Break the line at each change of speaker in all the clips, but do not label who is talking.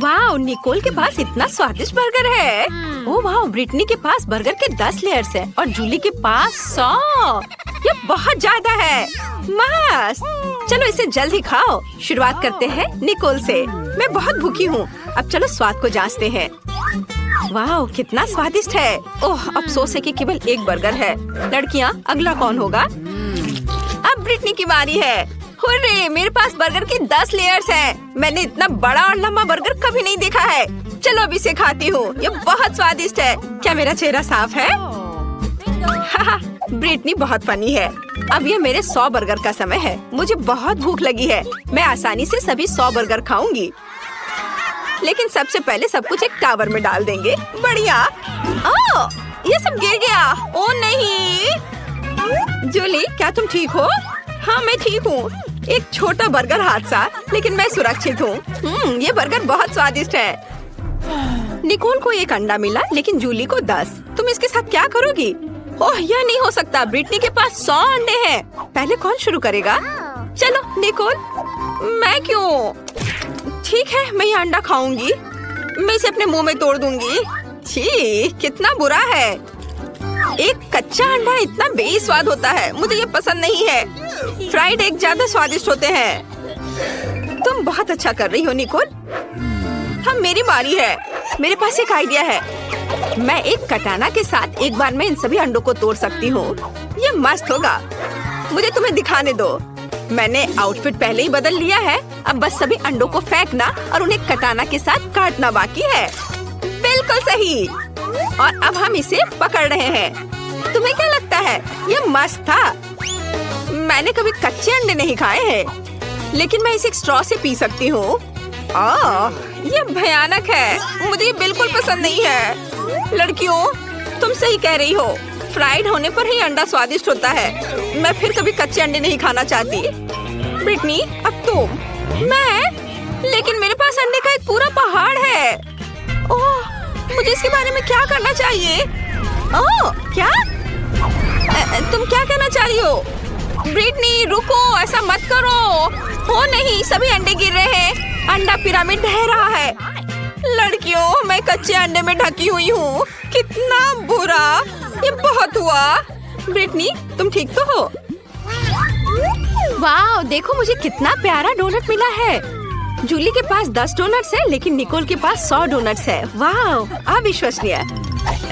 वाह, निकोल के पास इतना स्वादिष्ट बर्गर है। ओह वाह, ब्रिटनी के पास बर्गर के 10 लेयर्स हैं और जूली के पास 100। ये बहुत ज्यादा है। मस्त। चलो इसे जल्दी खाओ। शुरुआत करते हैं निकोल से। मैं बहुत भूखी हूँ। अब चलो स्वाद को जांचते हैं। वाह, कितना स्वादिष्ट है। ओह, अफसोस है कि केवल एक बर्गर है। लड़कियाँ, अगला कौन होगा? अब ब्रिटनी की बारी है। हुर्रे, मेरे पास बर्गर के 10 लेयर्स हैं। मैंने इतना बड़ा और लंबा बर्गर कभी नहीं देखा है। चलो अब इसे खाती हूँ। ये बहुत स्वादिष्ट है। क्या मेरा चेहरा साफ है? ब्रिटनी बहुत फनी है। अब ये मेरे 100 बर्गर का समय है। मुझे बहुत भूख लगी है। मैं आसानी से सभी 100 बर्गर खाऊंगी। लेकिन सबसे पहले सब कुछ एक टावर में डाल देंगे। बढ़िया। ओह, ये सब गिर गया। ओह नहीं। जूली, क्या तुम ठीक हो? हाँ, मैं ठीक हूँ। एक छोटा बर्गर हादसा, लेकिन मैं सुरक्षित हूँ। ये बर्गर बहुत स्वादिष्ट है। निकोल को एक अंडा मिला, लेकिन जूली को 10। तुम इसके साथ क्या करोगी? ओह, यह नहीं हो सकता। ब्रिटनी के पास 100 अंडे हैं। पहले कौन शुरू करेगा? चलो निकोल। मैं क्यों? ठीक है, मैं ये अंडा खाऊंगी। मैं इसे अपने मुंह में तोड़ दूंगी। छी, कितना बुरा है। एक कच्चा अंडा इतना बेस्वाद होता है। मुझे ये पसंद नहीं है। फ्राइड एग ज्यादा स्वादिष्ट होते हैं। तुम बहुत अच्छा कर रही हो निकोल। हाँ, मेरी बारी है। मेरे पास एक आइडिया है। मैं एक कटाना के साथ एक बार में इन सभी अंडों को तोड़ सकती हूँ। ये मस्त होगा। मुझे तुम्हें दिखाने दो। मैंने आउटफिट पहले ही बदल लिया है। अब बस सभी अंडों को फेंकना और उन्हें कटाना के साथ काटना बाकी है। बिल्कुल सही। और अब हम इसे पकड़ रहे हैं। तुम्हें क्या लगता है? ये मस्त था। मैंने कभी कच्चे अंडे नहीं खाए हैं, लेकिन मैं इसे एक स्ट्रॉ से पी सकती हूँ। ये भयानक है। मुझे ये बिल्कुल पसंद नहीं है। लड़कियों, तुम सही कह रही हो। फ्राइड होने पर ही अंडा स्वादिष्ट होता है। मैं फिर कभी कच्चे अंडे नहीं खाना चाहती। ब्रिटनी, अब तुम। मैं? लेकिन मेरे पास अंडे का एक पूरा पहाड़ है। ओह, मुझे इसके बारे में क्या करना चाहिए? ओह, क्या? तुम क्या कहना चाह रही हो? ब्रिटनी, रुको, ऐसा मत करो। हो नहीं, सभी अंडे गिर रहे हैं। अंडा पिरामिड ढह रहा है। लड़कियों, मैं कच्चे अंडे में ढकी हुई हूँ। कितना बुरा। ये बहुत हुआ। ब्रिटनी, तुम ठीक तो हो? वाह, देखो मुझे कितना प्यारा डोनट मिला है। जूली के पास 10 डोनट्स है, लेकिन निकोल के पास 100 डोनट्स है। वाह, अविश्वसनीय।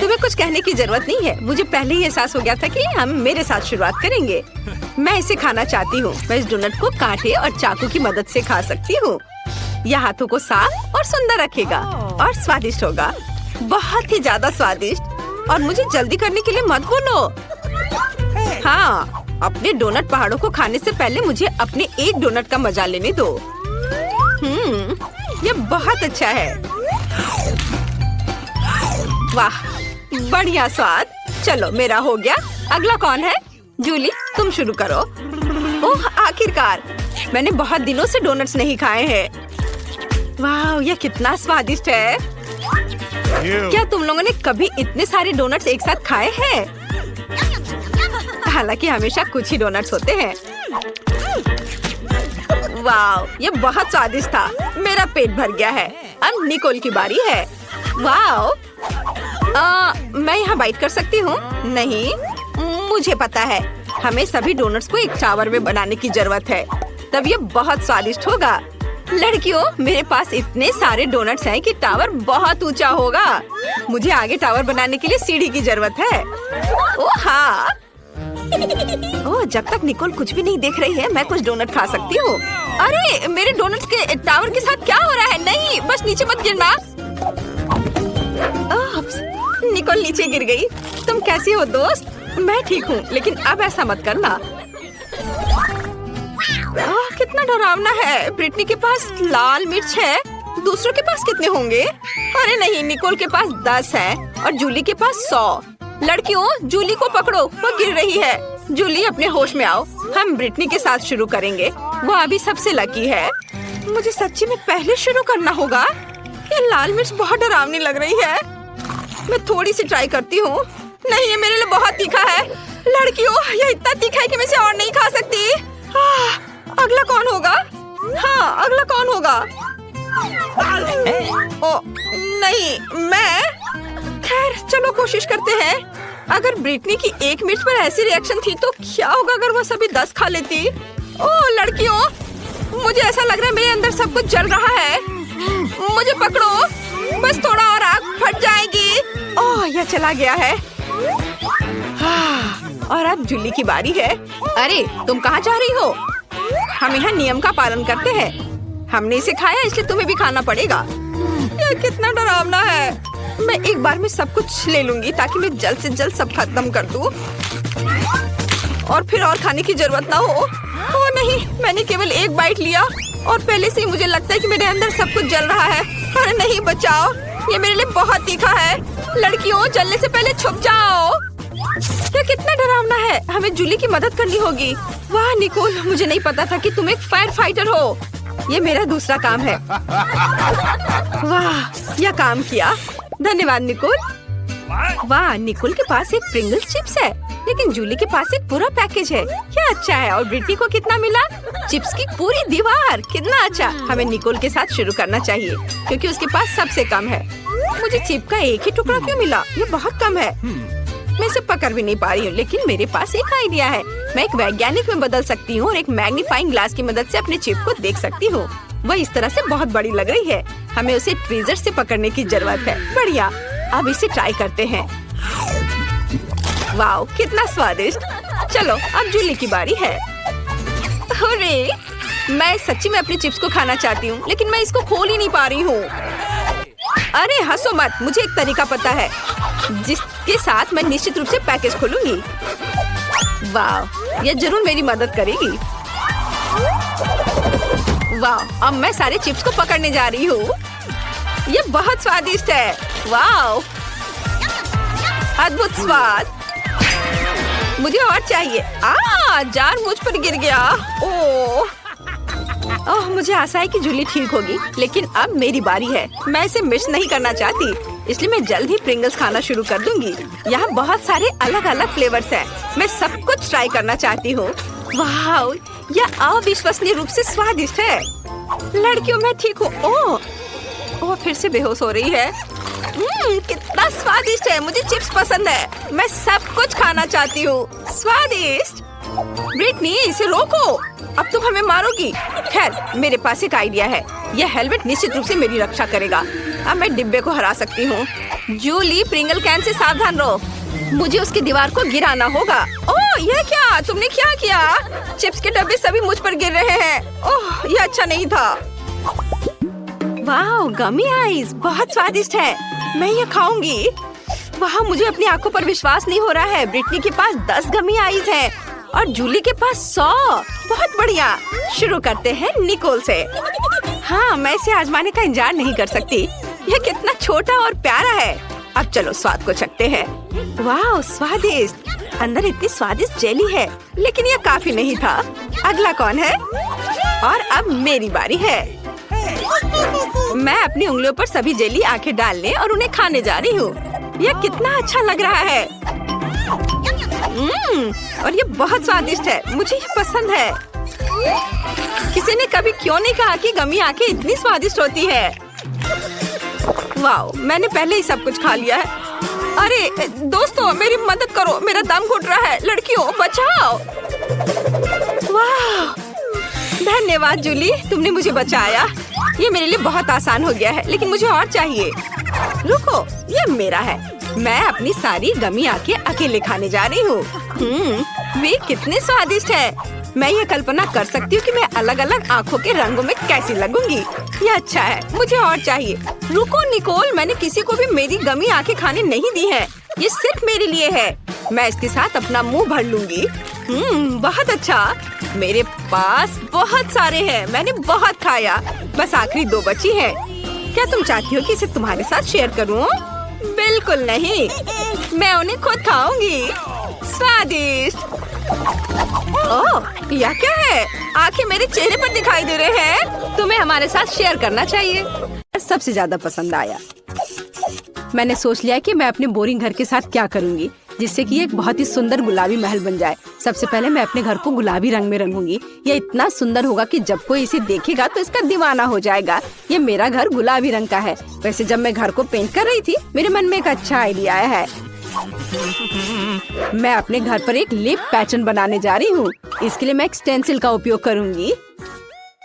तुम्हें कुछ कहने की जरूरत नहीं है। मुझे पहले ही एहसास हो गया था कि हम मेरे साथ शुरुआत करेंगे। मैं इसे खाना चाहती हूँ। मैं इस डोनट को कांटे और चाकू की मदद से खा सकती हूँ। यह हाथों को साफ और सुंदर रखेगा और स्वादिष्ट होगा। बहुत ही ज्यादा स्वादिष्ट। और मुझे जल्दी करने के लिए मत बोलो। हाँ, अपने डोनट पहाड़ों को खाने से पहले मुझे अपने एक डोनट का मजा लेने दो। ये बहुत अच्छा है। वाह, बढ़िया स्वाद। चलो, मेरा हो गया। अगला कौन है? जूली, तुम शुरू करो। ओह, आखिरकार। मैंने बहुत दिनों से डोनट्स नहीं खाए हैं। वाह, यह कितना स्वादिष्ट है। क्या तुम लोगों ने कभी इतने सारे डोनट्स एक साथ खाए हैं? हालांकि हमेशा कुछ ही डोनट्स होते हैं। वाह, ये बहुत स्वादिष्ट था। मेरा पेट भर गया है। अब निकोल की बारी है। वाह, मैं यहाँ बाइट कर सकती हूँ? नहीं, मुझे पता है। हमें सभी डोनट्स को एक टावर में बनाने की जरूरत है। तब ये बहुत स्वादिष्ट होगा। लड़कियों, मेरे पास इतने सारे डोनट्स हैं कि टावर बहुत ऊंचा होगा। मुझे आगे टावर बनाने के लिए सीढ़ी की जरूरत है। ओह हाँ। ओह, जब तक निकोल कुछ भी नहीं देख रही है, मैं कुछ डोनट खा सकती हूँ। अरे, मेरे डोनट्स के टावर के साथ क्या हो रहा है? नहीं, बस नीचे मत गिरना। निकोल नीचे गिर गई। तुम कैसी हो दोस्त? मैं ठीक हूँ, लेकिन अब ऐसा मत करना। कितना डरावना है। ब्रिटनी के पास लाल मिर्च है। दूसरों के पास कितने होंगे? अरे नहीं, निकोल के पास 10 है और जूली के पास 100। लड़कियों, जूली को पकड़ो, वो गिर रही है। जूली, अपने होश में आओ। हम ब्रिटनी के साथ शुरू करेंगे। वो अभी सबसे लकी है। मुझे सच्ची में पहले शुरू करना होगा। ये लाल मिर्च बहुत डरावनी लग रही है। मैं थोड़ी सी ट्राई करती हूँ। नहीं, ये मेरे लिए बहुत तीखा है। लड़कियों, ये इतना तीखा है कि मैं इसे और नहीं खा सकती। अगला कौन होगा? हाँ, अगला कौन होगा? ओ नहीं, मैं खैर चलो कोशिश करते हैं। अगर ब्रिटनी की एक मिर्च पर ऐसी रिएक्शन थी तो क्या होगा अगर वो सभी 10 खा लेती। ओह लड़कियों, मुझे ऐसा लग रहा है मेरे अंदर सब कुछ जल रहा है। मुझे पकड़ो, बस थोड़ा और आग फट जाएगी। ओह यह चला गया है। और अब जूली की बारी है। अरे तुम कहाँ जा रही हो? हम यहाँ नियम का पालन करते हैं। हमने इसे खाया इसलिए तुम्हें भी खाना पड़ेगा। यह कितना डरावना है। मैं एक बार में सब कुछ ले लूंगी ताकि मैं जल्द से जल्द सब खत्म कर दूं और फिर और खाने की जरूरत ना हो। ओ नहीं, मैंने केवल एक बाइट लिया और पहले से ही मुझे लगता है कि मेरे अंदर सब कुछ जल रहा है। अरे नहीं बचाओ, ये मेरे लिए बहुत तीखा है। लड़कियों जलने से पहले छुप जाओ। ये कितना डरावना है। हमें जूली की मदद करनी होगी। वाह निकोल, मुझे नहीं पता था कि तुम एक फायर फाइटर हो। ये मेरा दूसरा काम है। वाह यह काम किया, धन्यवाद निकोल। वाह निकोल के पास एक प्रिंगल्स चिप्स है, लेकिन जूली के पास एक पूरा पैकेज है। क्या अच्छा है। और ब्रिटनी को कितना मिला? चिप्स की पूरी दीवार। कितना अच्छा। हमें निकोल के साथ शुरू करना चाहिए क्योंकि उसके पास सबसे कम है। मुझे चिप का एक ही टुकड़ा क्यों मिला? ये बहुत कम है। मैं इसे पकड़ भी नहीं पा रही हूँ, लेकिन मेरे पास एक आइडिया है। मैं एक वैज्ञानिक में बदल सकती हूँ और एक मैग्नीफाइंग ग्लास की मदद से अपने चिप को देख सकती हूँ। वह इस तरह से बहुत बड़ी लग रही है। हमें उसे ट्वीजर से पकड़ने की जरूरत है। बढ़िया, अब इसे ट्राई करते हैं। वाओ कितना स्वादिष्ट। चलो अब जूली की बारी है। अरे मैं सच्ची में अपनी चिप्स को खाना चाहती हूँ, लेकिन मैं इसको खोल ही नहीं पा रही हूँ। अरे हंसो मत, मुझे एक तरीका पता है जिसके साथ मैं निश्चित रूप से पैकेज खोलूंगी। वाह यह जरूर मेरी मदद करेगी। वाह अब मैं सारे चिप्स को पकड़ने जा रही हूँ। ये बहुत स्वादिष्ट है। वाह अद्भुत स्वाद। मुझे और चाहिए। जार मुझ पर गिर गया। ओह मुझे आशा है कि जूली ठीक होगी, लेकिन अब मेरी बारी है। मैं इसे मिस नहीं करना चाहती, इसलिए मैं जल्द ही प्रिंगल्स खाना शुरू कर दूंगी। यहाँ बहुत सारे अलग अलग फ्लेवर्स हैं। मैं सब कुछ ट्राई करना चाहती हूँ। वाह यह अविश्वसनीय रूप से स्वादिष्ट है। लड़कियों मैं ठीक हूँ। ओह फिर से बेहोश हो रही है। कितना स्वादिष्ट है। मुझे चिप्स पसंद है। मैं सब कुछ खाना चाहती हूँ। स्वादिष्ट। ब्रिटनी इसे रोको, अब तुम हमें मारोगी। खैर मेरे पास एक आइडिया है। यह हेलमेट निश्चित रूप से मेरी रक्षा करेगा। अब मैं डिब्बे को हरा सकती हूँ। जूली प्रिंगल कैन से सावधान रहो। मुझे उसकी दीवार को गिराना होगा। ओह यह क्या? तुमने क्या किया? चिप्स के डब्बे सभी मुझ पर गिर रहे हैं। ओह यह अच्छा नहीं था। वाह गमी आइस बहुत स्वादिष्ट है। मैं ये खाऊंगी। वाह मुझे अपनी आंखों पर विश्वास नहीं हो रहा है। ब्रिटनी के पास 10 गमी आइस है और जूली के पास 100। बहुत बढ़िया। शुरू करते हैं निकोल से। हाँ मैं इसे आजमाने का इंतजार नहीं कर सकती। यह कितना छोटा और प्यारा है। अब चलो स्वाद को चखते हैं। वाह स्वादिष्ट। अंदर इतनी स्वादिष्ट जेली है, लेकिन यह काफी नहीं था। अगला कौन है? और अब मेरी बारी है। मैं अपनी उंगलियों पर सभी जेली आंखें डालने और उन्हें खाने जा रही हूँ। यह कितना अच्छा लग रहा है। और ये बहुत स्वादिष्ट है। मुझे ये पसंद है। किसी ने कभी क्यों नहीं कहा कि गमी आंखें इतनी स्वादिष्ट होती है। वाह मैंने पहले ही सब कुछ खा लिया है। अरे दोस्तों मेरी मदद करो, मेरा दम घुट रहा है। लड़कियों बचाओ। वाह धन्यवाद जूली, तुमने मुझे बचाया। ये मेरे लिए बहुत आसान हो गया है, लेकिन मुझे और चाहिए। रुको ये मेरा है। मैं अपनी सारी गमी आंखें अकेले खाने जा रही हूँ। वे कितने स्वादिष्ट है। मैं ये कल्पना कर सकती हूँ कि मैं अलग अलग आँखों के रंगों में कैसी लगूंगी। ये अच्छा है, मुझे और चाहिए। रुको निकोल, मैंने किसी को भी मेरी गमी आंखें खाने नहीं दी है। ये सिर्फ मेरे लिए है। मैं इसके साथ अपना मुंह भर लूंगी। बहुत अच्छा। मेरे पास बहुत सारे हैं। मैंने बहुत खाया। बस आखिरी 2 बची है। क्या तुम चाहती हो कि इसे तुम्हारे साथ शेयर करूं? बिल्कुल नहीं, मैं उन्हें खुद खाऊंगी। स्वादिष्ट। ओह यह क्या है? आंखें मेरे चेहरे पर दिखाई दे रहे हैं। तुम्हें हमारे साथ शेयर करना चाहिए। सबसे ज्यादा पसंद आया। मैंने सोच लिया कि मैं अपने बोरिंग घर के साथ क्या करूंगी। जिससे कि एक बहुत ही सुंदर गुलाबी महल बन जाए। सबसे पहले मैं अपने घर को गुलाबी रंग में रंगूंगी। ये इतना सुंदर होगा कि जब कोई इसे देखेगा तो इसका दीवाना हो जाएगा। ये मेरा घर गुलाबी रंग का है। वैसे जब मैं घर को पेंट कर रही थी मेरे मन में एक अच्छा आइडिया आया है। मैं अपने घर पर एक लिप पैटर्न बनाने जा रही हूँ। इसके लिए मैं एक स्टेंसिल का उपयोग करूंगी।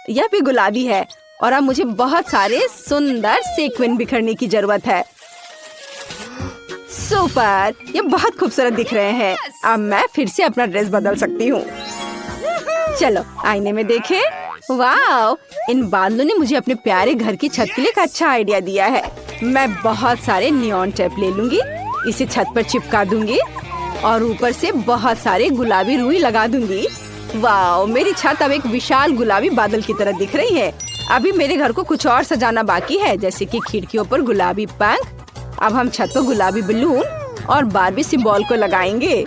यह भी गुलाबी है और अब मुझे बहुत सारे सुंदर सीक्वेंस बिखरने की जरूरत है। सुपर, ये बहुत खूबसूरत दिख रहे हैं। अब मैं फिर से अपना ड्रेस बदल सकती हूँ। चलो आईने में देखें। वाह, इन बादलों ने मुझे अपने प्यारे घर की छत के लिए एक अच्छा आइडिया दिया है। मैं बहुत सारे नियॉन टेप ले लूंगी, इसे छत पर चिपका दूंगी और ऊपर से बहुत सारे गुलाबी रुई लगा दूंगी। वाह, मेरी छत अब एक विशाल गुलाबी बादल की तरह दिख रही है। अभी मेरे घर को कुछ और सजाना बाकी है, जैसे कि खिड़कियों पर गुलाबी पंख। अब हम छत पर गुलाबी बलून और बारबी सिंबल को लगाएंगे।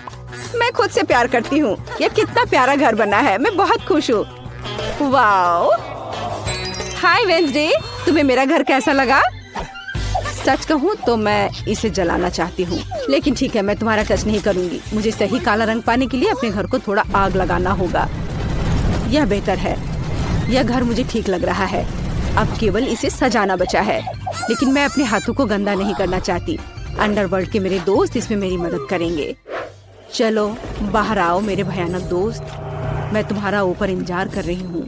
मैं खुद से प्यार करती हूँ। यह कितना प्यारा घर बना है। मैं बहुत खुश हूँ। वाओ, हाय वेंसडे, तुम्हें मेरा घर कैसा लगा? सच कहूँ तो मैं इसे जलाना चाहती हूँ, लेकिन ठीक है, मैं तुम्हारा टच नहीं करूँगी। मुझे सही काला रंग पाने के लिए अपने घर को थोड़ा आग लगाना होगा। यह बेहतर है। यह घर मुझे ठीक लग रहा है। अब केवल इसे सजाना बचा है, लेकिन मैं अपने हाथों को गंदा नहीं करना चाहती। अंडरवर्ल्ड के मेरे दोस्त इसमें मेरी मदद करेंगे। चलो बाहर आओ मेरे भयानक दोस्त, मैं तुम्हारा ऊपर इंतजार कर रही हूँ।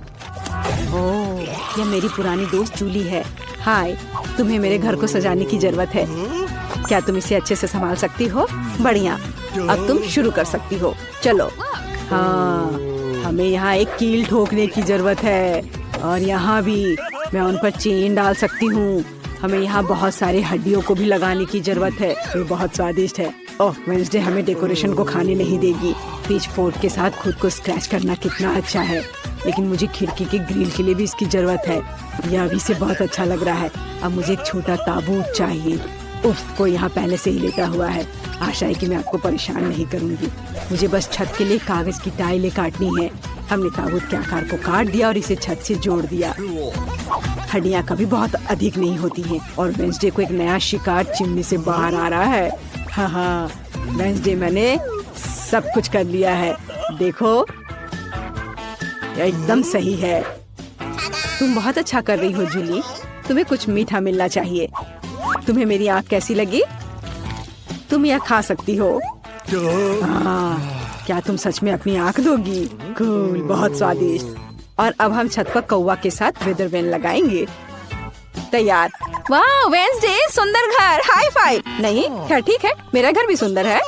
ओह, यह मेरी पुरानी दोस्त जूली है। हाय, तुम्हें मेरे घर को सजाने की जरूरत है। क्या तुम इसे अच्छे से संभाल सकती हो? बढ़िया, अब तुम शुरू कर सकती हो। चलो। हाँ, हमें यहाँ एक कील ठोकने की जरूरत है और यहाँ भी मैं उन पर चेन डाल सकती हूँ। हमें यहाँ बहुत सारे हड्डियों को भी लगाने की जरूरत है। ये बहुत स्वादिष्ट है। ओह, वेंसडे हमें डेकोरेशन को खाने नहीं देगी। पिच फोर्क के साथ खुद को स्क्रैच करना कितना अच्छा है, लेकिन मुझे खिड़की के ग्रिल के लिए भी इसकी जरूरत है। यह अभी से बहुत अच्छा लग रहा है। अब मुझे एक छोटा ताबूत चाहिए। उफ, कोई यहाँ पहले से ही लेटा हुआ है। आशा है कि मैं आपको परेशान नहीं करूँगी। मुझे बस छत के लिए कागज की टाइलें काटनी है। हमने ताबूत के आकार को काट दिया और इसे छत से जोड़ दिया। हड्डियाँ कभी बहुत अधिक नहीं होती हैं और वेंसडे को एक नया शिकार चिमनी से बाहर आ रहा है। हाँ, वेंसडे, मैंने सब कुछ कर लिया है। देखो, यह एकदम सही है। तुम बहुत अच्छा कर रही हो जूली। तुम्हें कुछ मीठा मिलना चाहिए। तुम्हें मेरी आँख कैसी लगी? तुम यह खा सकती हो। क्या तुम सच में अपनी आँख दोगी? कूल, बहुत स्वादिष्ट। और अब हम छत पर कौवा के साथ वेदर वैन लगाएंगे। तैयार। वाह वेंसडे, सुंदर घर। High five. नहीं, क्या ठीक है, मेरा घर भी सुंदर है।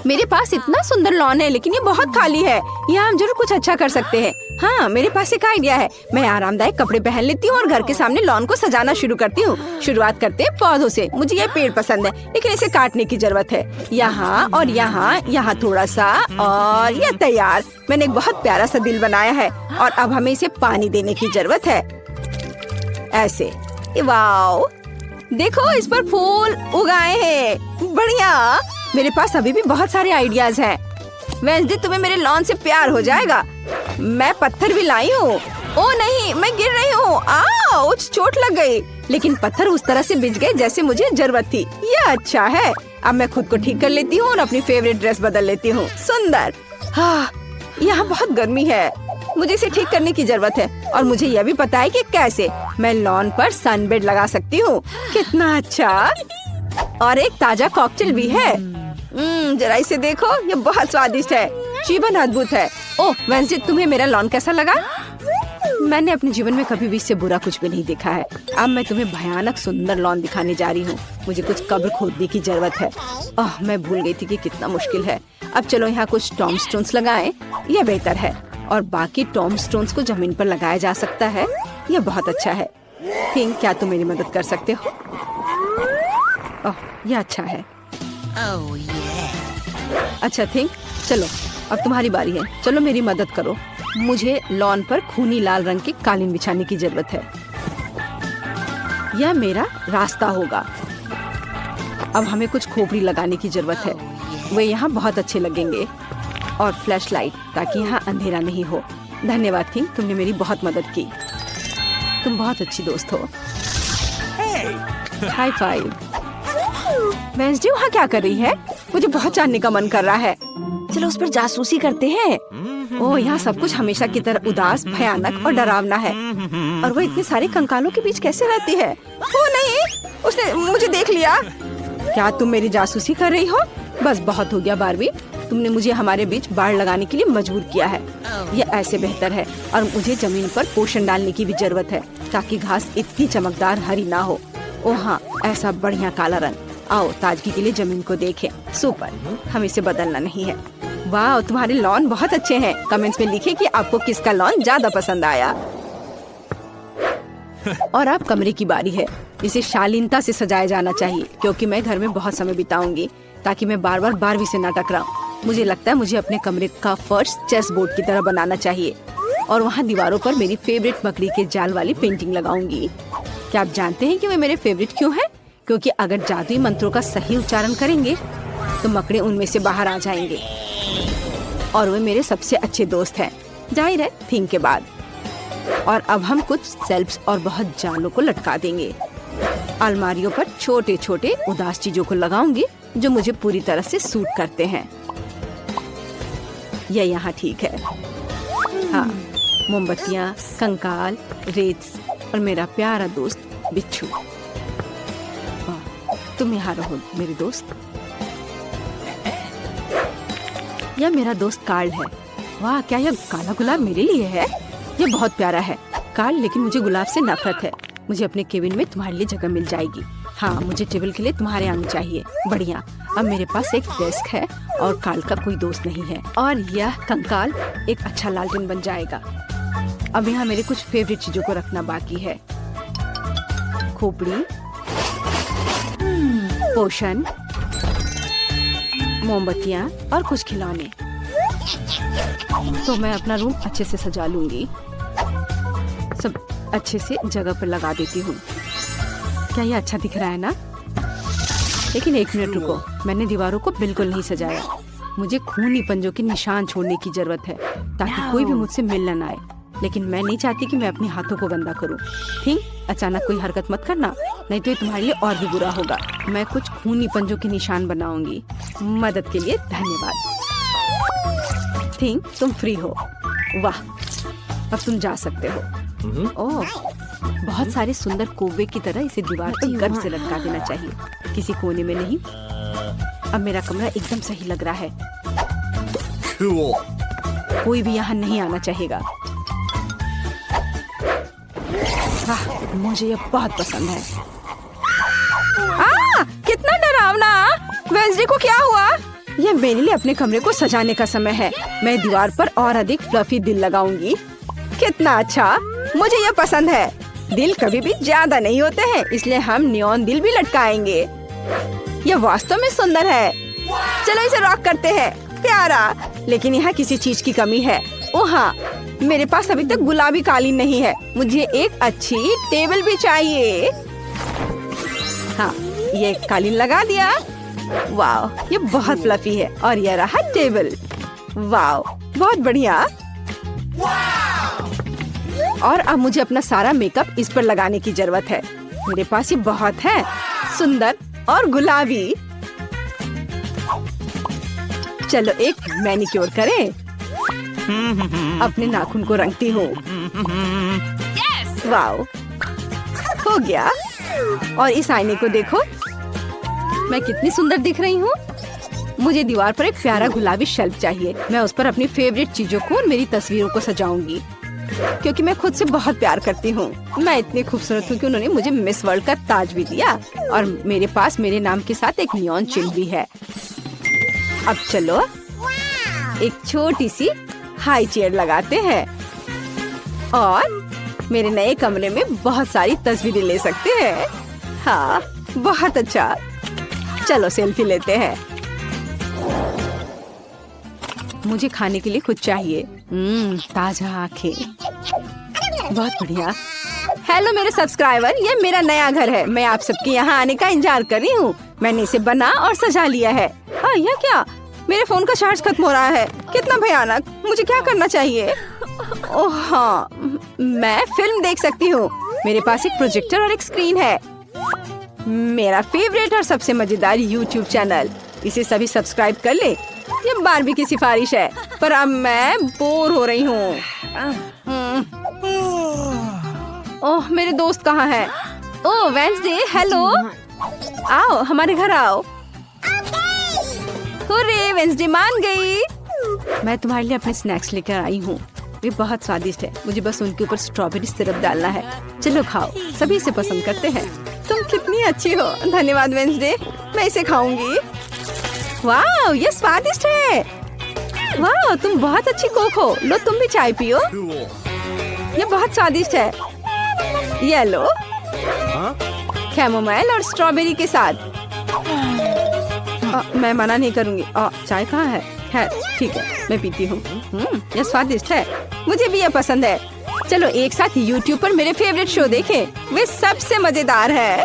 मेरे पास इतना सुंदर लॉन है, लेकिन ये बहुत खाली है। यहाँ हम जरूर कुछ अच्छा कर सकते हैं। हाँ, मेरे पास एक आइडिया है। मैं आरामदायक कपड़े पहन लेती हूँ और घर के सामने लॉन को सजाना शुरू करती हूँ। शुरुआत करते हैं पौधों से। मुझे ये पेड़ पसंद है, लेकिन इसे काटने की जरूरत है। यहाँ और यहाँ, यहाँ थोड़ा सा, और ये तैयार। मैंने एक बहुत प्यारा सा दिल बनाया है और अब हमें इसे पानी देने की जरूरत है। ऐसे। वाओ, देखो इस पर फूल उगाए हैं। बढ़िया। मेरे पास अभी भी बहुत सारे आइडियाज हैं। वेंसडे, तुम्हें मेरे लॉन से प्यार हो जाएगा। मैं पत्थर भी लाई हूँ। ओह नहीं, मैं गिर रही हूँ। आउच, चोट लग गई। लेकिन पत्थर उस तरह से बिछ गए जैसे मुझे जरूरत थी। यह अच्छा है। अब मैं खुद को ठीक कर लेती हूँ और अपनी फेवरेट ड्रेस बदल लेती हूँ। सुंदर। हाँ, यहाँ बहुत गर्मी है। मुझे इसे ठीक करने की जरूरत है और मुझे यह भी पता है कि कैसे। मैं लॉन पर सनबेड लगा सकती हूँ। कितना अच्छा। और एक ताजा कॉकटेल भी है। जरा इसे देखो, ये बहुत स्वादिष्ट है। जीवन अद्भुत है। ओह वेंसडे, तुम्हें मेरा लॉन कैसा लगा? मैंने अपने जीवन में कभी भी इससे बुरा कुछ भी नहीं देखा है। अब मैं तुम्हें भयानक सुंदर लॉन दिखाने जा रही हूँ। मुझे कुछ कब्र खोदने की जरूरत है। ओह, मैं भूल गई थी कि कितना मुश्किल है। अब चलो यहाँ कुछ टॉम स्टोन्स लगाएं। यह बेहतर है। और बाकी टॉम स्टोन्स को जमीन पर लगाया जा सकता है। यह बहुत अच्छा है। थिंक, क्या तुम मेरी मदद कर सकते हो? ओह, यह अच्छा है। अच्छा थिंक, चलो अब तुम्हारी बारी है। चलो मेरी मदद करो। मुझे लॉन पर खूनी लाल रंग की कालीन बिछाने की जरूरत है। यह मेरा रास्ता होगा। अब हमें कुछ खोपड़ी लगाने की जरूरत है। वे यहाँ बहुत अच्छे लगेंगे। और फ्लैश लाइट, ताकि यहाँ अंधेरा नहीं हो। धन्यवाद थिंक, तुमने मेरी बहुत मदद की। तुम बहुत अच्छी दोस्त हो। High five. वेंसडे वहाँ क्या कर रही है? मुझे बहुत जानने का मन कर रहा है। चलो उस पर जासूसी करते हैं। ओह, यहाँ सब कुछ हमेशा की तरह उदास, भयानक और डरावना है। और वो इतने सारे कंकालों के बीच कैसे रहती है? ओ नहीं, उसने मुझे देख लिया। क्या तुम मेरी जासूसी कर रही हो? बस बहुत हो गया बारबी, तुमने मुझे हमारे बीच बाड़ लगाने के लिए मजबूर किया है। ये ऐसे बेहतर है और मुझे जमीन पर पोषण डालने की भी जरूरत है ताकि घास इतनी चमकदार हरी ना हो। ओ हाँ, ऐसा बढ़िया काला रंग। आओ ताजगी के लिए जमीन को देखें। सुपर, हम इसे बदलना नहीं है। वाह, तुम्हारे लॉन बहुत अच्छे हैं। कमेंट्स में लिखें कि आपको किसका लॉन ज्यादा पसंद आया। और अब कमरे की बारी है। इसे शालीनता से सजाया जाना चाहिए क्योंकि मैं घर में बहुत समय बिताऊंगी ताकि मैं बार बार बारबी से न टकराऊं। मुझे लगता है मुझे अपने कमरे का फर्श चेस बोर्ड की तरह बनाना चाहिए और वहाँ दीवारों पर मेरी फेवरेट मकड़ी के जाल वाली पेंटिंग लगाऊंगी। क्या आप जानते हैं कि वे मेरे फेवरेट क्यों हैं? क्योंकि अगर जादुई मंत्रों का सही उच्चारण करेंगे तो मकड़े उनमें से बाहर आ जाएंगे और वे मेरे सबसे अच्छे दोस्त हैं, जाहिर है थीम के बाद। और अब हम कुछ शेल्फ्स और बहुत जालों को लटका देंगे। अलमारियों पर छोटे छोटे उदास चीजों को लगाऊंगी जो मुझे पूरी तरह से सूट करते हैं। यह यहाँ ठीक है। हाँ, मोमबत्तियाँ, कंकाल, रेत और मेरा प्यारा दोस्त बिच्छू। तुम यहाँ रहो मेरे दोस्त। यह मेरा दोस्त कार्ल है। वाह, क्या यह काला गुलाब मेरे लिए है? यह बहुत प्यारा है कार्ल, लेकिन मुझे गुलाब से नफरत है। मुझे अपने केबिन में तुम्हारे लिए जगह मिल जाएगी। हाँ, मुझे टेबल के लिए तुम्हारे आंग चाहिए। बढ़िया, अब मेरे पास एक डेस्क है और कार्ल का कोई दोस्त नहीं है और यह कंकाल एक अच्छा लालटेन बन जाएगा। अब यहाँ मेरे कुछ फेवरेट चीजों को रखना बाकी है। खोपड़ी, पोषण, मोमबत्तियाँ और कुछ खिलौने। तो मैं अपना रूम अच्छे से सजा लूंगी। सब अच्छे से जगह पर लगा देती हूँ। क्या ये अच्छा दिख रहा है ना? लेकिन एक मिनट रुको, मैंने दीवारों को बिल्कुल नहीं सजाया। मुझे खूनी पंजों के निशान छोड़ने की जरूरत है ताकि कोई भी मुझसे मिलने न आए। लेकिन मैं नहीं चाहती कि मैं अपने हाथों को गंदा करूं। ठीक, अचानक कोई हरकत मत करना, नहीं तो ये तुम्हारे लिए और भी बुरा होगा। मैं कुछ खूनी पंजों के निशान बनाऊंगी। मदद के लिए धन्यवाद। ठीक, तुम फ्री हो। वाह, अब तुम जा सकते हो। ओह, बहुत सारे सुंदर कोवे की तरह इसे दीवार पर गर्व से लटका देना चाहिए, किसी कोने में नहीं। अब मेरा कमरा एकदम सही लग रहा है। कोई भी यहाँ नहीं आना चाहेगा। वाह, मुझे ये बहुत पसंद है। कितना डरावना! वेंसडे को क्या हुआ? यह मेरे लिए अपने कमरे को सजाने का समय है। मैं दीवार पर और अधिक फ्लफी दिल लगाऊंगी। कितना अच्छा, मुझे यह पसंद है। दिल कभी भी ज्यादा नहीं होते हैं, इसलिए हम नियॉन दिल भी लटकाएंगे। यह वास्तव में सुंदर है। चलो इसे रॉक करते हैं। प्यारा, लेकिन यहाँ किसी चीज की कमी है। ओह हाँ, मेरे पास अभी तक गुलाबी कालीन नहीं है। मुझे एक अच्छी टेबल भी चाहिए। हाँ, ये कालीन लगा दिया। वाह, ये बहुत फ्लफी है और यह रहा टेबल। वाह, बहुत बढ़िया। और अब मुझे अपना सारा मेकअप इस पर लगाने की जरूरत है। मेरे पास ये बहुत है, सुंदर और गुलाबी। चलो एक मैनिक्योर करें। अपने नाखून को रंगती हूँ। वाह, हो गया। और इस आईने को देखो, मैं कितनी सुंदर दिख रही हूँ। मुझे दीवार पर एक प्यारा गुलाबी शेल्फ चाहिए। मैं उस पर अपनी फेवरेट चीजों को और मेरी तस्वीरों को सजाऊंगी क्योंकि मैं खुद से बहुत प्यार करती हूँ। मैं इतनी खूबसूरत हूँ कि उन्होंने मुझे मिस वर्ल्ड का ताज भी दिया और मेरे पास मेरे नाम के साथ एक नियॉन चिन्ह भी है। अब चलो एक छोटी सी हाई चेयर लगाते हैं और मेरे नए कमरे में बहुत सारी तस्वीरें ले सकते हैं। हाँ, बहुत अच्छा। चलो सेल्फी लेते हैं। मुझे खाने के लिए कुछ चाहिए। ताजा आंखें, बहुत बढ़िया। हेलो मेरे सब्सक्राइबर, ये मेरा नया घर है। मैं आप सबके यहाँ आने का इंतजार कर रही हूँ। मैंने इसे बना और सजा लिया है। हाँ, यह क्या? मेरे फोन का चार्ज खत्म हो रहा है। कितना भयानक! मुझे क्या करना चाहिए? ओह हाँ, मैं फिल्म देख सकती हूँ। मेरे पास एक प्रोजेक्टर और एक स्क्रीन है। मेरा फेवरेट और सबसे मजेदार YouTube चैनल। इसे सभी सब्सक्राइब कर ले। ये बारबी की सिफारिश है, पर अब मैं बोर हो रही हूँ। ओह, मेरे दोस्त कहाँ हैं? ओह वेंसडे, हेलो। आओ हमारे घर आओ। हुर्रे, वेंसडे मान गई। मैं तुम्हारे लिए अपने स्नैक्स लेकर आई हूँ। वे बहुत स्वादिष्ट है। मुझे बस उनके ऊपर स्ट्रॉबेरी सिरप डालना है। चलो खाओ, सभी इसे पसंद करते हैं। तुम कितनी अच्छी हो। धन्यवाद वेंसडे, मैं इसे खाऊंगी। वाह, ये स्वादिष्ट है। वाह, तुम बहुत अच्छी कुक हो। लो तुम भी चाय पियो। ये बहुत स्वादिष्ट है। ये लो, कैमोमाइल और स्ट्रॉबेरी के साथ। मैं मना नहीं करूंगी। चाय कहाँ है? खैर ठीक है, मैं पीती हूँ। ये स्वादिष्ट है। मुझे भी ये पसंद है। चलो एक साथ YouTube पर मेरे फेवरेट शो देखें। वे सबसे मजेदार है।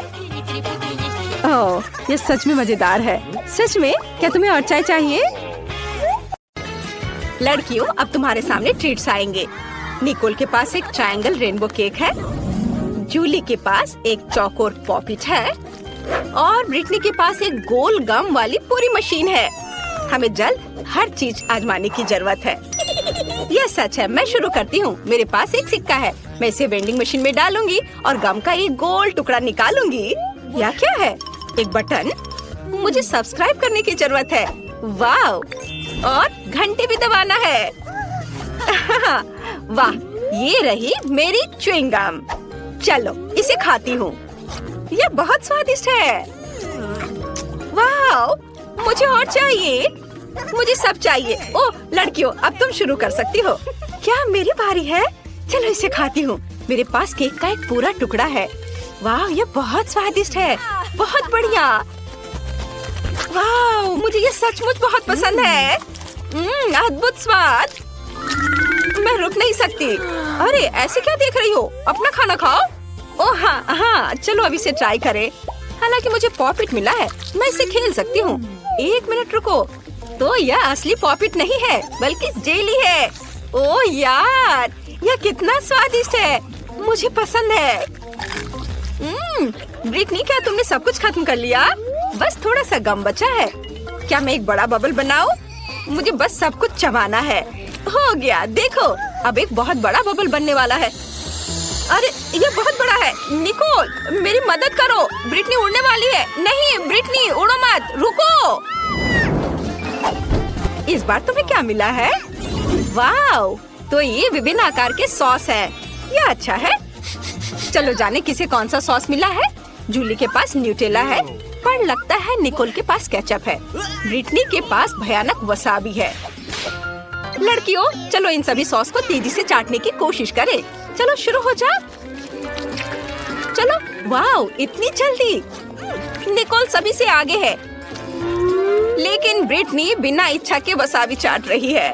ओह, ये सच में मजेदार है। सच में? क्या तुम्हें और चाय चाहिए? लड़कियों, अब तुम्हारे सामने ट्रीट्स आएंगे। निकोल के पास एक ट्रायंगल रेनबो केक है। जूली के पास एक चौकोर पॉपिट है और ब्रिटनी के पास एक गोल गम वाली पूरी मशीन है। हमें जल्द हर चीज आजमाने की जरूरत है। यह सच है। मैं शुरू करती हूँ। मेरे पास एक सिक्का है। मैं इसे वेंडिंग मशीन में डालूंगी और गम का एक गोल टुकड़ा निकालूंगी। यह क्या है? एक बटन। मुझे सब्सक्राइब करने की जरूरत है। वाह, और घंटी भी दबाना है। वाह, ये रही मेरी च्युइंग गम। चलो इसे खाती हूँ। यह बहुत स्वादिष्ट है। वाह, मुझे और चाहिए। मुझे सब चाहिए। ओह लड़कियों, अब तुम शुरू कर सकती हो। क्या मेरी बारी है? चलो इसे खाती हूँ। मेरे पास केक का एक पूरा टुकड़ा है। वाह, ये बहुत स्वादिष्ट है। बहुत बढ़िया। वाह, मुझे ये सचमुच बहुत पसंद है। अद्भुत स्वाद। मैं रुक नहीं सकती। अरे ऐसे क्या देख रही हो? अपना खाना खाओ। ओह हाँ, चलो अभी इसे ट्राई करें। हालांकि मुझे पॉपिट मिला है, मैं इसे खेल सकती हूँ। एक मिनट रुको। तो यह असली पॉपिट नहीं है, बल्कि जेली है। ओह यार, यह कितना स्वादिष्ट है। मुझे पसंद है। ब्रिटनी, क्या तुमने सब कुछ खत्म कर लिया? बस थोड़ा सा गम बचा है। क्या मैं एक बड़ा बबल बनाऊं? मुझे बस सब कुछ चबाना है। हो गया, देखो अब एक बहुत बड़ा बबल बनने वाला है। अरे ये बहुत बड़ा है। निकोल, मेरी मदद करो। ब्रिटनी उड़ने वाली है। नहीं ब्रिटनी, उड़ो मत, रुको। इस बार तुम्हें क्या मिला है? वाव, तो ये विभिन्न आकार के सॉस है। ये अच्छा है। चलो जाने किसे कौन सा सॉस मिला है। जूली के पास न्यूटेला है, पर लगता है निकोल के पास केचप है। ब्रिटनी के पास भयानक वसाबी है। लड़कियों, चलो इन सभी सॉस को तेजी से चाटने की कोशिश करें। चलो शुरू हो जा। चलो। वाव, इतनी जल्दी। निकोल सभी से आगे है, लेकिन ब्रिटनी बिना इच्छा के वसाबी चाट रही है।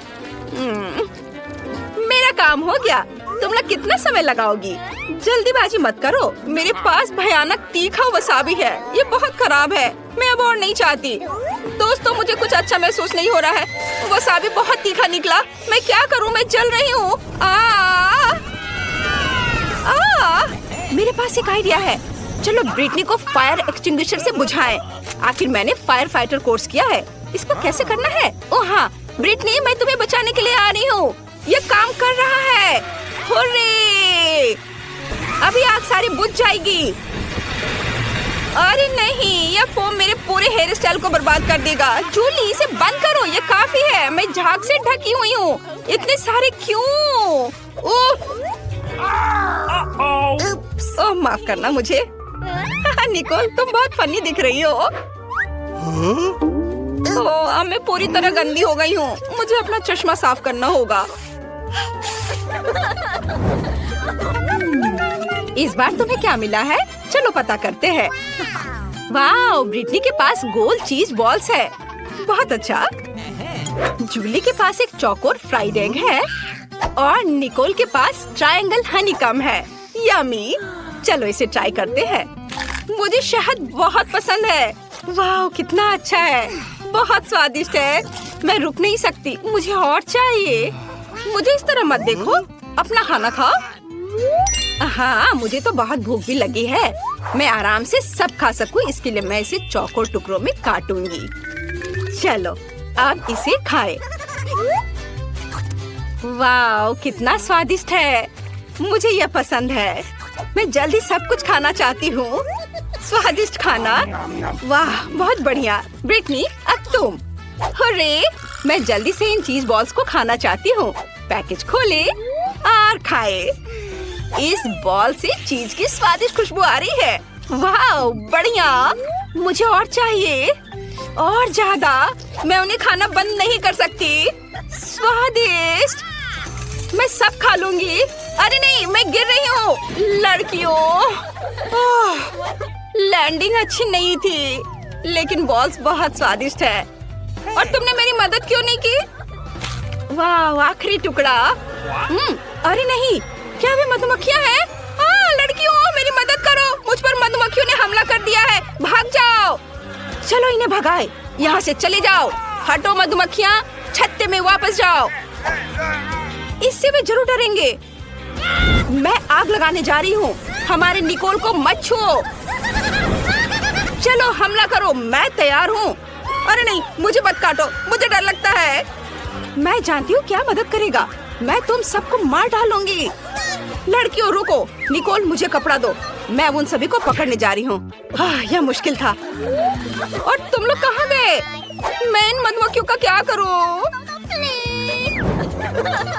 मेरा काम हो गया। तुम लोग कितना समय लगाओगी? जल्दीबाजी मत करो। मेरे पास भयानक तीखा वसाबी है। ये बहुत खराब है। मैं अब और नहीं चाहती। दोस्तों, मुझे कुछ अच्छा महसूस नहीं हो रहा है। वसाबी बहुत तीखा निकला। मैं क्या करूं? मैं जल रही हूँ। मेरे पास एक आइडिया है। चलो ब्रिटनी को फायर एक्सटिंग्विशर से बुझाएं। आखिर मैंने फायर फाइटर कोर्स किया है। इसको कैसे करना है? ओह हाँ, ब्रिटनी, मैं तुम्हें बचाने के लिए आ रही हूँ। ये काम कर रहा है। हुर्रे! अभी आग सारी बुझ जाएगी। अरे नहीं, यह फोम मेरे पूरे हेयर स्टाइल को बर्बाद कर देगा। जूली, इसे बंद करो। ये काफी है। मैं झाग से ढकी हुई हूँ। इतने सारे क्यों? ओह माफ करना मुझे। निकोल, तुम बहुत फनी दिख रही हो। अब मैं पूरी तरह गंदी हो गई हूँ। मुझे अपना चश्मा साफ करना होगा। इस बार तुम्हें क्या मिला है? चलो पता करते हैं। वाह, ब्रिटनी के पास गोल चीज बॉल्स है। बहुत अच्छा। जूली के पास एक चौकोर फ्राइड एग है और निकोल के पास ट्रायंगल हनीकम है। यम्मी। चलो इसे ट्राई करते हैं। मुझे शहद बहुत पसंद है। वाह, कितना अच्छा है। बहुत स्वादिष्ट है। मैं रुक नहीं सकती। मुझे और चाहिए। मुझे इस तरह मत देखो। अपना खाना खाओ। हाँ, मुझे तो बहुत भूख भी लगी है। मैं आराम से सब खा सकूं, इसके लिए मैं इसे चौकोर टुकड़ों में काटूंगी। चलो अब इसे खाएं। वाह, कितना स्वादिष्ट है। मुझे यह पसंद है। मैं जल्दी सब कुछ खाना चाहती हूँ। स्वादिष्ट खाना। वाह, बहुत बढ़िया। ब्रिटनी, अब तुम। अरे, मैं जल्दी से इन चीज बॉल्स को खाना चाहती हूँ। पैकेज खोले और खाए। इस बॉल से चीज की स्वादिष्ट खुशबू आ रही है। वाह, बढ़िया। मुझे और चाहिए, और ज्यादा। मैं उन्हें खाना बंद नहीं कर सकती। स्वादिष्ट। मैं सब खा लूंगी। अरे नहीं, मैं गिर रही हूँ। लड़कियों, लैंडिंग अच्छी नहीं थी, लेकिन बॉल्स बहुत स्वादिष्ट है। और तुमने मेरी मदद क्यों नहीं की? वाह, आखिरी टुकड़ा। अरे नहीं, क्या वे मधुमक्खियाँ हैं? लड़कियों, मेरी मदद करो। मुझ पर मधुमक्खियों ने हमला कर दिया है। भाग जाओ। चलो इन्हें भगाए। यहाँ से चले जाओ। हटो मधुमक्खियाँ, छत्ते में वापस जाओ। इससे वे जरूर डरेंगे। मैं आग लगाने जा रही हूँ। हमारे निकोल को मत छुओ। चलो हमला करो, मैं तैयार हूँ। अरे नहीं, मुझे मत काटो, मुझे डर लगता है। मैं जानती हूँ क्या मदद करेगा। मैं तुम सबको मार डालूंगी। लड़कियों रुको। निकोल, मुझे कपड़ा दो। मैं उन सभी को पकड़ने जा रही हूँ। यह मुश्किल था। और तुम लोग कहाँ गए? मैं इन मधुमक्खियों का क्या करूँ?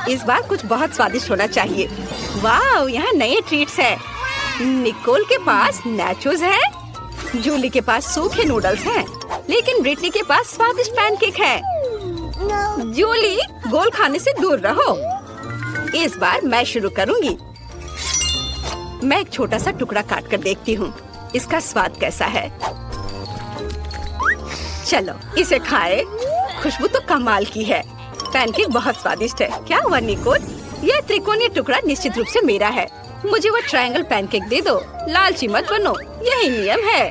इस बार कुछ बहुत स्वादिष्ट होना चाहिए। वाह, यहाँ नए ट्रीट्स है। निकोल के पास नाचोस है, जूली के पास सूखे नूडल्स हैं, लेकिन ब्रिटनी के पास स्वादिष्ट पैनकेक है। जूली, गोल खाने से दूर रहो। इस बार मैं शुरू करूंगी। मैं एक छोटा सा टुकड़ा काट कर देखती हूँ इसका स्वाद कैसा है। चलो इसे खाए। खुशबू तो कमाल की है। पैनकेक बहुत स्वादिष्ट है। क्या हुआ निकोल? यह त्रिकोणीय टुकड़ा निश्चित रूप से मेरा है। मुझे वो ट्रायंगल पैनकेक दे दो। लालची मत बनो, यही नियम है।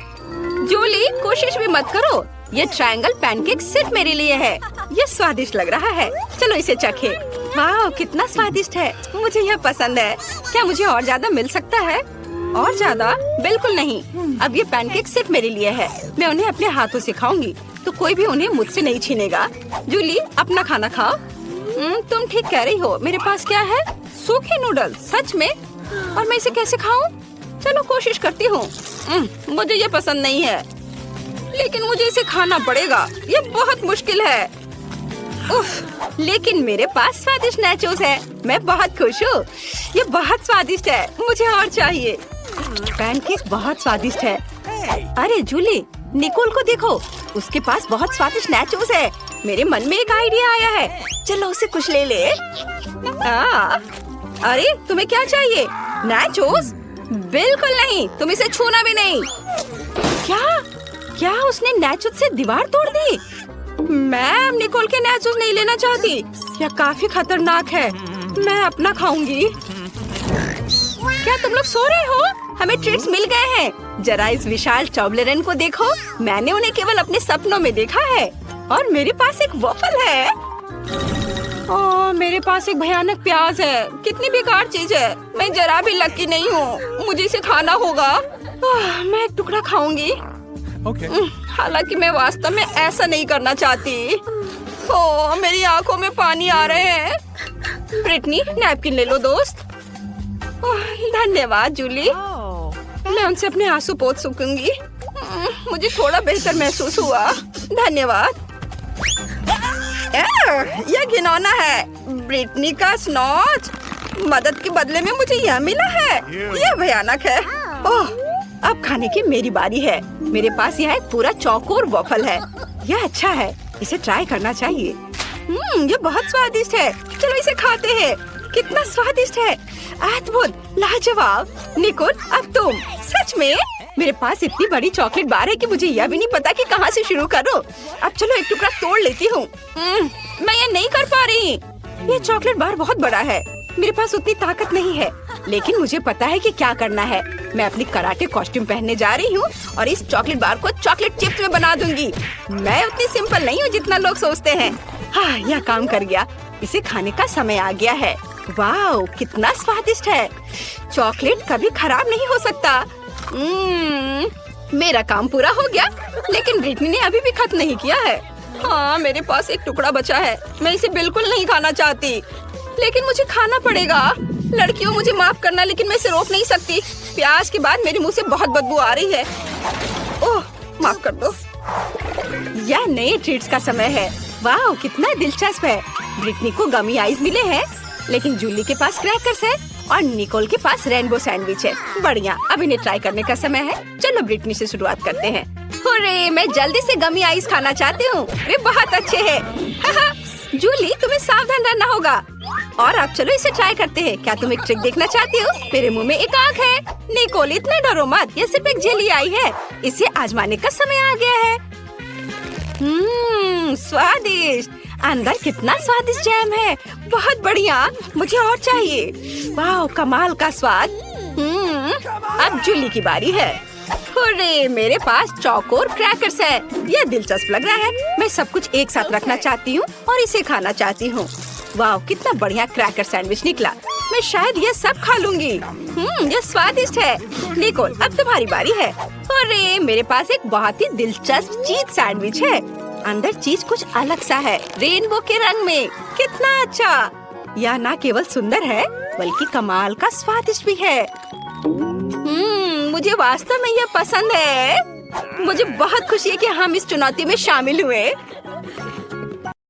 जूली, कोशिश भी मत करो। ये ट्रायंगल पैनकेक सिर्फ मेरे लिए है। ये स्वादिष्ट लग रहा है। चलो इसे चखे। वाह, कितना स्वादिष्ट है। मुझे यह पसंद है। क्या मुझे और ज्यादा मिल सकता है? और ज्यादा? बिल्कुल नहीं। अब ये पैनकेक सिर्फ मेरे लिए है। मैं उन्हें अपने हाथों से खाऊंगी, तो कोई भी उन्हें मुझसे नहीं छीनेगा। जूली, अपना खाना खाओ। तुम ठीक कह रही हो। मेरे पास क्या है? सूखे नूडल। सच में? और मैं इसे कैसे खाऊं? चलो कोशिश करती हूँ। मुझे ये पसंद नहीं है, लेकिन मुझे इसे खाना पड़ेगा। ये बहुत मुश्किल है। उफ, लेकिन मेरे पास स्वादिष्ट नाचोस है। मैं बहुत खुश हूँ। ये बहुत स्वादिष्ट है। मुझे और चाहिए। पैनकेक बहुत स्वादिष्ट है। अरे जूली, निकोल को देखो। उसके पास बहुत स्वादिष्ट नाचोस है। मेरे मन में एक आइडिया आया है। चलो उसे कुछ ले ले। अरे तुम्हें क्या चाहिए? नाचोस? बिल्कुल नहीं, तुम इसे छूना भी नहीं। क्या उसने नाचोस से दीवार तोड़ दी? मैं अब निकोल के नाचोस नहीं लेना चाहती। यह काफी खतरनाक है। मैं अपना खाऊंगी। क्या तुम लोग सो रहे हो? हमें ट्रीट्स मिल गए हैं। जरा इस विशाल टॉबलेरन को देखो। मैंने उन्हें केवल अपने सपनों में देखा है। और मेरे पास एक वॉफल है। ओह, मेरे पास एक भयानक प्याज है। कितनी बेकार चीज है। मैं जरा भी लकी नहीं हूँ। मुझे इसे खाना होगा। मैं एक टुकड़ा खाऊंगी। हालांकि मैं वास्तव में ऐसा नहीं करना चाहती। ओह, मेरी आंखों में पानी आ रहे हैं। ब्रिटनी, नैपकिन ले लो दोस्त। धन्यवाद जूली। मैं उनसे अपने आंसू पोंछ सकूंगी। मुझे थोड़ा बेहतर महसूस हुआ। धन्यवाद। यह घिनौना है। ब्रिटनी का स्नॉच। मदद के बदले में मुझे यह मिला है। यह भयानक है। ओह, अब खाने की मेरी बारी है। मेरे पास यहाँ एक पूरा चौकोर वॉफल है। यह अच्छा है। इसे ट्राई करना चाहिए। ये बहुत स्वादिष्ट है। चलो इसे खाते हैं। कितना स्वादिष्ट है। अद्भुत, लाजवाब। निकोल, अब तुम। सच में? मेरे पास इतनी बड़ी चॉकलेट बार है कि मुझे यह भी नहीं पता कि कहाँ से शुरू करूं। अब चलो एक टुकड़ा तोड़ लेती हूँ। मैं ये नहीं कर पा रही। ये चॉकलेट बार बहुत बड़ा है। मेरे पास उतनी ताकत नहीं है, लेकिन मुझे पता है कि क्या करना है। मैं अपनी कराटे कॉस्ट्यूम पहनने जा रही हूँ और इस चॉकलेट बार को चॉकलेट चिप्स में बना दूंगी। मैं उतनी सिंपल नहीं हूँ जितना लोग सोचते हैं। हाँ, यह काम कर गया। इसे खाने का समय आ गया है। वाह, कितना स्वादिष्ट है। चॉकलेट कभी खराब नहीं हो सकता। मेरा काम पूरा हो गया, लेकिन ब्रिटनी ने अभी भी खत्म नहीं किया है। हाँ, मेरे पास एक टुकड़ा बचा है। मैं इसे बिल्कुल नहीं खाना चाहती, लेकिन मुझे खाना पड़ेगा। लड़कियों, मुझे माफ करना, लेकिन मैं इसे रोक नहीं सकती। प्याज के बाद मेरे मुंह से बहुत बदबू आ रही है। ओह, माफ कर दो। यह नए ट्रीट्स का समय है। वाह, कितना दिलचस्प है। ब्रिटनी को गमी आइस मिले हैं, लेकिन जूली के पास क्रैकर्स है और निकोल के पास रेनबो सैंडविच है। बढ़िया, अब इन्हें ट्राई करने का समय है। चलो ब्रिटनी से शुरुआत करते हैं। हुर्रे, मैं जल्दी से गमी आइस खाना चाहती हूँ। वे बहुत अच्छे हैं। जूली, तुम्हें सावधान रहना होगा। और अब चलो इसे ट्राई करते हैं। क्या तुम एक ट्रिक देखना चाहती हो? मेरे मुंह में एक आँख है। निकोल, इतना डरो मत, ये सिर्फ एक जेली आई है। इसे आजमाने का समय आ गया है। स्वादिष्ट। अंदर कितना स्वादिष्ट जैम है। बहुत बढ़िया, मुझे और चाहिए। वाह, कमाल का स्वाद। अब जूली की बारी है। हुर्रे, मेरे पास चौकोर क्रैकर्स है। यह दिलचस्प लग रहा है। मैं सब कुछ एक साथ रखना चाहती हूँ और इसे खाना चाहती हूँ। वाह, कितना बढ़िया क्रैकर सैंडविच निकला। मैं शायद ये सब खा लूंगी। यह स्वादिष्ट है। निकोल, अब तुम्हारी बारी है। अरे, मेरे पास एक बहुत ही दिलचस्प चीज सैंडविच है। अंदर चीज कुछ अलग सा है, रेनबो के रंग में। कितना अच्छा। यह न केवल सुंदर है, बल्कि कमाल का स्वादिष्ट भी है। मुझे वास्तव में यह पसंद है। मुझे बहुत खुशी है कि हम इस चुनौती में शामिल हुए।